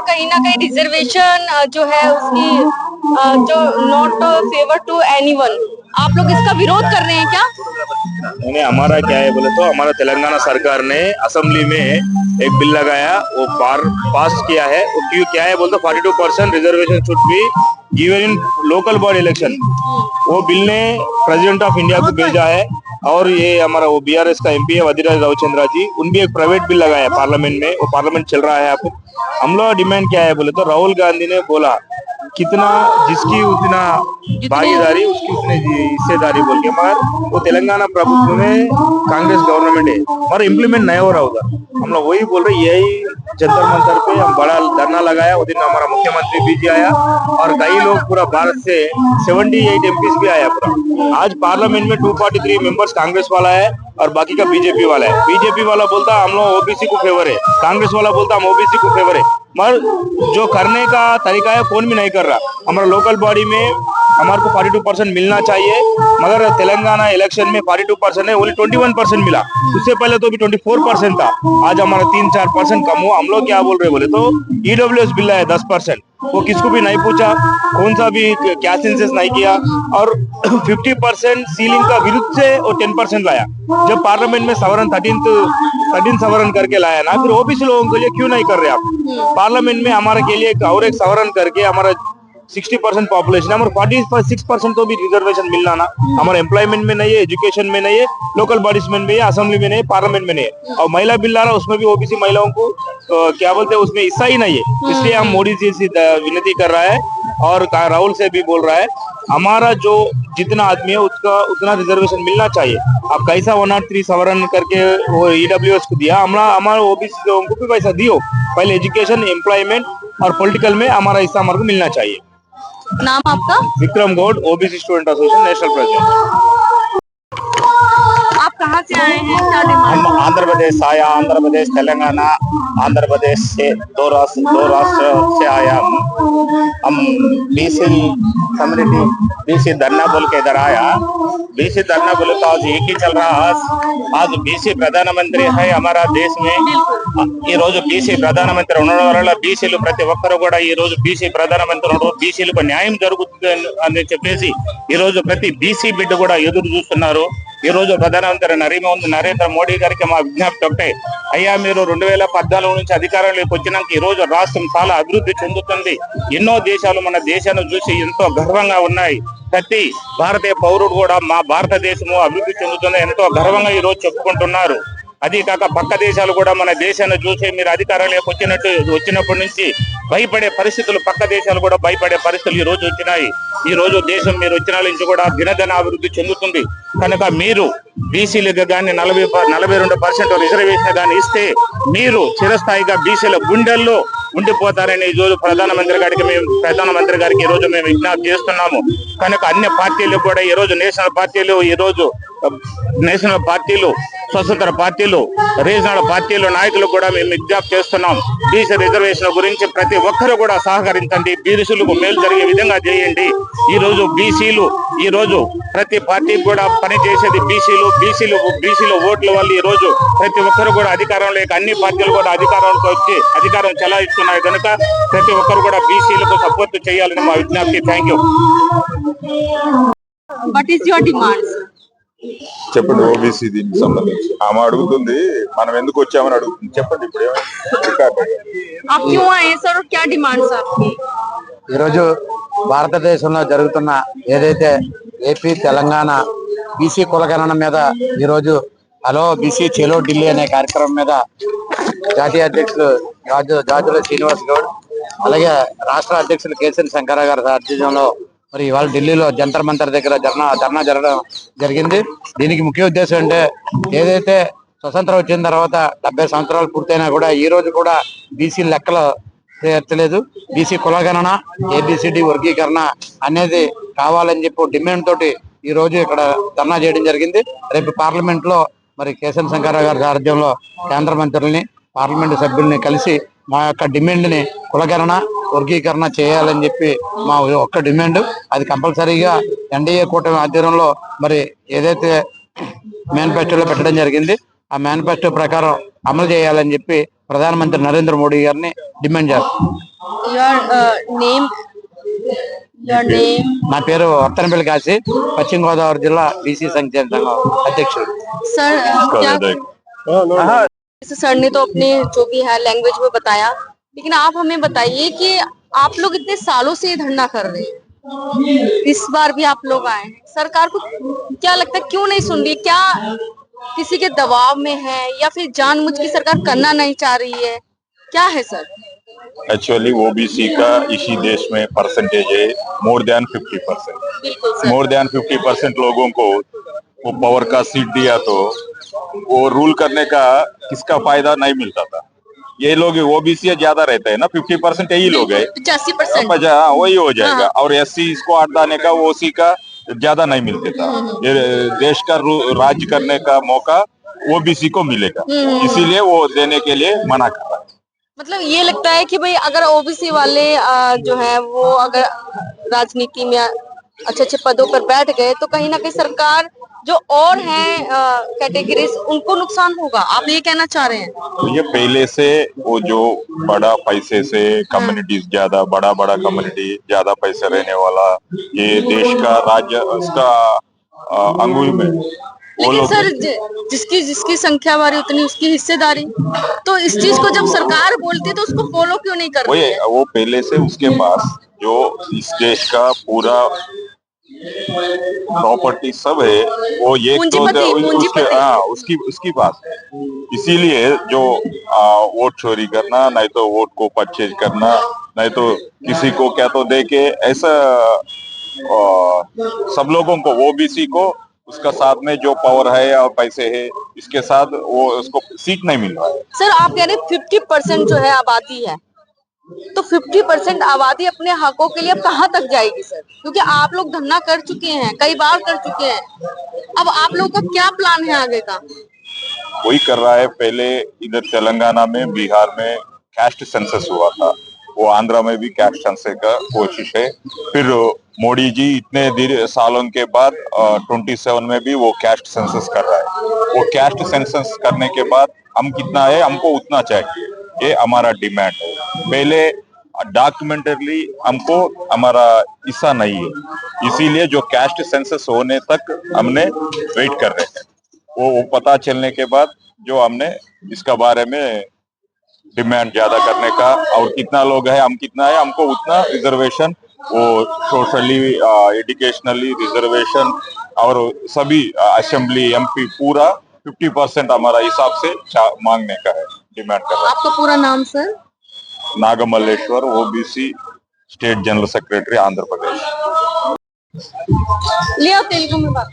कहीं ना कहीं रिजर्वेशन जो है उसकी जो नॉट फेवर टू एनीवन, आप लोग इसका विरोध कर रहे हैं क्या? नहीं, हमारा क्या है बोले तो हमारा तेलंगाना सरकार ने असेंबली में एक बिल लगाया, वो पास किया है। वो क्यों क्या है बोलते 42% reservation should be given in local body election. वो बिल ने प्रेसिडेंट ऑफ इंडिया को भेजा है। और ये हमारा वो बीआरएस का एमपी है वजीराज रविचंद्रा जी, उन भी एक प्राइवेट बिल लगाया पार्लियामेंट में। वो पार्लियामेंट चल रहा है। आप हम लोग डिमांड क्या है बोले तो राहुल गांधी ने बोला कितना जिसकी उतना भागीदारी उसकी उतनी हिस्सेदारी बोल के, मगर वो तेलंगाना प्रभुत्व में कांग्रेस गवर्नमेंट है और इम्प्लीमेंट नहीं हो रहा उधर। हम लोग वही बोल रहे, यही जंतर मंतर पे हम बड़ा धरना लगाया। उस दिन हमारा मुख्यमंत्री भी आया और कई लोग पूरा भारत से 78 एमपीज भी आया पूरा। आज पार्लियामेंट में 243 मेंबर्स कांग्रेस वाला है और बाकी का बीजेपी वाला है। बीजेपी वाला बोलता हम लोग ओबीसी को फेवर है, कांग्रेस वाला बोलता हम ओबीसी को फेवर है, मगर जो करने का तरीका है कौन भी नहीं कर रहा। हमारा लोकल बॉडी में हमारे को 42% मिलना चाहिए, मगर तेलंगाना इलेक्शन में 42% है, ओनली 21% मिला। उससे पहले तो भी 24% था। आज हमारा 3-4% कम हुआ। हम लोग क्या बोल रहे बोले तो ईडब्ल्यूएस बिल है 10%, वो किसको भी नहीं पूछा, कौन सा भी क्या सेंसस नहीं किया और 50% सीलिंग का विरुद्ध से वो 10% लाया। जब पार्लियामेंट में सवरण 13 सवरण करके लाया ना, फिर ओबीसी लोगों के लिए क्यों नहीं कर रहे आप? पार्लियामेंट में हमारे के लिए और एक सवरण करके हमारा 60% पॉपुलेशन है, हमारे 46% तो भी रिजर्वेशन मिलना ना। हमारे एम्प्लॉयमेंट में नहीं है, एजुकेशन में नहीं है, लोकल बॉडीज में नहीं है, असेंबली में नहीं है, पार्लियामेंट में नहीं है। और महिला बिल ला रहा उसमें भी ओबीसी महिलाओं को क्या बोलते हैं उसमें हिस्सा ही नहीं है। इसलिए हम मोदी जी से विनती कर रहा है और राहुल से भी बोल रहा है, हमारा जो जितना आदमी है उसका उतना रिजर्वेशन मिलना चाहिए। आप कैसा 103 सवरण करके वो ईडब्ल्यूएस को दिया, हमारा ओबीसी लोगों को भी पैसा दियो। पहले एजुकेशन, एम्प्लॉयमेंट और पॉलिटिकल में हमारा हिस्सा हमारे को मिलना चाहिए। नाम आपका? Vikram Gaur, OBC student association national president. आप कहाँ से आए हैं, क्या डिमांड? हम आंध्र प्रदेश आया, आंध्र प्रदेश तेलंगाना आंध्र प्रदेश से दो राष्ट्र से आया। हम बीसी कम्युनिटी बीसी धरना बोल के इधर आया। बीसी धरना बोले तो आज एक ही चल रहा। आज बीसी प्रधानमंत्री है हमारा देश में। ఈ రోజు బీసీ ప్రధానమంత్రి ఉండడం వల్ల బీసీలు ప్రతి ఒక్కరు కూడా ఈ రోజు బీసీ ప్రధానమంత్రి ఉండడం, బీసీలకు న్యాయం జరుగుతుంది అని చెప్పేసి ఈ రోజు ప్రతి బీసీ బిడ్డ కూడా ఎదురు చూస్తున్నారు। ఈ రోజు ప్రధానమంత్రి నరేంద్ర మోడీ గారికి మా విజ్ఞప్తి ఒకటే, అయ్యా మీరు 2014 నుంచి అధికారంలోకి వచ్చినాక ఈ రోజు రాష్ట్రం చాలా అభివృద్ధి చెందుతుంది। ఎన్నో దేశాలు మన దేశాన్ని చూసి ఎంతో గర్వంగా ఉన్నాయి। ప్రతి భారతీయ పౌరుడు కూడా మా భారతదేశము అభివృద్ధి చెందుతుంది ఎంతో గర్వంగా ఈ రోజు చెప్పుకుంటున్నారు। అది కాక పక్క దేశాలు కూడా మన దేశాన్ని చూసి మీరు అధికారంలోకి వచ్చినప్పటి నుంచి భయపడే పరిస్థితులు, పక్క దేశాలు కూడా భయపడే పరిస్థితులు ఈ రోజు వచ్చినాయి। ఈ రోజు దేశం మీరు వచ్చిన నుంచి కూడా దినదిన అభివృద్ధి చెందుతుంది కనుక మీరు బీసీలకు కానీ 42% రిజర్వేషన్ కానీ ఇస్తే మీరు చిరస్థాయిగా బీసీల గుండెల్లో ఉండిపోతారని ఈ రోజు ప్రధానమంత్రి గారికి ఈ రోజు మేము విజ్ఞప్తి చేస్తున్నాము। కనుక అన్ని పార్టీలు కూడా ఈ రోజు నేషనల్ పార్టీలు, స్వతంత్ర పార్టీలు, రీజనల్ పార్టీలు నాయకులు కూడా మేము విజ్ఞప్తి చేస్తున్నాం। బీసీ రిజర్వేషన్ గురించి ప్రతి ఒక్కరు కూడా సహకరించండి, బీసీలకు మేలు జరిగే విధంగా చేయండి। ఈ రోజు బీసీలు ఈ రోజు ప్రతి పార్టీ కూడా పనిచేసేది బీసీలు ఓట్ల వల్ల ఈ రోజు ప్రతి ఒక్కరు కూడా అధికారంలోకి, అన్ని పార్టీలు కూడా అధికారంలోకి వచ్చి అధికారం చెలాయిస్తున్నాయి కనుక ప్రతి ఒక్కరు కూడా బీసీలకు సపోర్ట్ చేయాలని మా విజ్ఞప్తి। Thank you. What is your demands? చెప్పండి। ఓబీసీ దీనికి సంబంధించి ఆమె అడుగుతుంది, మనం ఎందుకు వచ్చామని అడుగుతుంది। చెప్పండి ఇప్పుడు ఈరోజు భారతదేశంలో జరుగుతున్న ఏదైతే ఏపీ తెలంగాణ బీసీ కులగణన మీద ఈరోజు హలో బీసీ చెలో ఢిల్లీ అనే కార్యక్రమం మీద జాతీయ అధ్యక్షులు జాజుల శ్రీనివాస్ గౌడ్, అలాగే రాష్ట్ర అధ్యక్షులు కేసరి శంకరరావు గారి ఆధ్వర్యంలో మరి ఇవాళ ఢిల్లీలో జంతర్ మంతర్ దగ్గర ధర్నా జరగడం జరిగింది। దీనికి ముఖ్య ఉద్దేశం అంటే ఏదైతే స్వతంత్రం వచ్చిన తర్వాత 70 సంవత్సరాలు పూర్తయినా కూడా ఈ రోజు కూడా బీసీ లెక్కలు తీర్చలేదు। బీసీ కులగణన, ఏబిసిడి వర్గీకరణ అనేది కావాలని చెప్పి డిమాండ్ తోటి ఈ రోజు ఇక్కడ ధర్నా చేయడం జరిగింది। రేపు పార్లమెంట్ లో మరి కేసరి శంకరరావు గారి ఆధ్వర్యంలో కేంద్ర మంత్రుల్ని, పార్లమెంటు సభ్యుల్ని కలిసి మా యొక్క డిమాండ్ ని కులగణన, వర్గీకరణ చేయాలని చెప్పి మా ఒక్క డిమాండ్। అది కంపల్సరీగా ఎన్డీఏ కూటమి ఆధ్వర్యంలో మరి ఏదైతే మేనిఫెస్టోలో పెట్టడం జరిగింది ఆ మేనిఫెస్టో ప్రకారం అమలు చేయాలని చెప్పి ప్రధానమంత్రి నరేంద్ర మోడీ గారిని డిమాండ్ చేస్తాం. your name నా పేరు వర్తనపల్లి కాశీ, పశ్చిమ గోదావరి జిల్లా బీసీ సంక్షేమ సంఘం అధ్యక్షుడు. सर क्या सर ने तो अपने जो भी है लैंग्वेज में बताया, लेकिन आप हमें बताइए कि आप लोग इतने सालों से ये धरना कर रहे हैं, इस बार भी आप लोग आए हैं, सरकार को क्या लगता है क्यों नहीं सुन रही? क्या किसी के दबाव में है या फिर जानबूझ के सरकार करना नहीं चाह रही है? क्या है सर? एक्चुअली ओबीसी का इसी देश में परसेंटेज है मोर देन 50%. बिल्कुल सर। मोर देन 50% लोगों को वो पावर का सीट दिया तो वो रूल करने का किसका फायदा नहीं मिलता था. ये लोग ओबीसी ज्यादा रहते हैं ना, 50% यही लोग है, 85%। वही हो जाएगा. और एससी इसको हटाने का ओसी का ज्यादा नहीं मिलते था. ये देश का राज्य करने का मौका ओबीसी को मिलेगा, इसीलिए वो देने के लिए मना कर रहा है. मतलब ये लगता है कि भाई अगर ओबीसी वाले जो है वो अगर राजनीति में अच्छे अच्छे पदों पर बैठ गए तो कहीं ना कहीं सरकार जो और हैं कैटेगरीज उनको नुकसान होगा, आप ये कहना चाह रहे हैं? तो ये पहले से वो जो बड़ा पैसे से कम्युनिटीज ज्यादा बड़ा कम्युनिटी ज्यादा पैसे रहने वाला ये देश का राज्य उसका अंगुल में वो लेकिन लोग सर जिसकी जिसकी संख्या बारी उतनी उसकी हिस्सेदारी, तो इस चीज को जब सरकार बोलती है तो उसको फॉलो क्यों नहीं कर रही है? वो पहले से उसके पास जो इस देश का पूरा प्रॉपर्टी सब है वो ये उसकी बात है. इसीलिए जो वोट चोरी करना, नहीं तो वोट को परचेज करना, नहीं तो किसी को क्या तो दे के ऐसा सब लोगों को ओबीसी को उसका साथ में जो पावर है और पैसे है इसके साथ वो उसको सीट नहीं मिल रहा है. सर आप कह रहे 50% जो है आबादी है, तो 50% आबादी अपने हकों के लिए अब कहाँ तक जाएगी सर? क्योंकि आप लोग धरना कर चुके हैं, कई बार कर चुके हैं, अब आप लोगों का क्या प्लान है आगे का? वही कर रहा है. पहले इधर तेलंगाना में, बिहार में कास्ट सेंसस हुआ था, वो आंध्रा में भी कास्ट सेंसस का कोशिश है. फिर मोदी जी इतने सालों के बाद 27 में भी वो कास्ट सेंसस कर रहा है. वो कास्ट सेंसस करने के बाद हम कितना है हमको उतना चाहिए, ये हमारा डिमांड है. पहले डॉक्यूमेंटरली हमको हमारा हिस्सा नहीं है, इसीलिए जो कास्ट सेंसस होने तक हमने वेट कर रहे हैं. वो पता चलने के बाद जो हमने इसका बारे में डिमांड ज्यादा करने का, और कितना लोग है हम कितना है हमको उतना रिजर्वेशन, वो सोशली एजुकेशनली रिजर्वेशन और सभी असेंबली एमपी पूरा 50% हमारा हिसाब से मांगने का है, डिमांड कर रहा है. आपका पूरा नाम sir? Nagamalleswara, OBC state general secretary, Andhra Pradesh. लिया तेलुगु में बात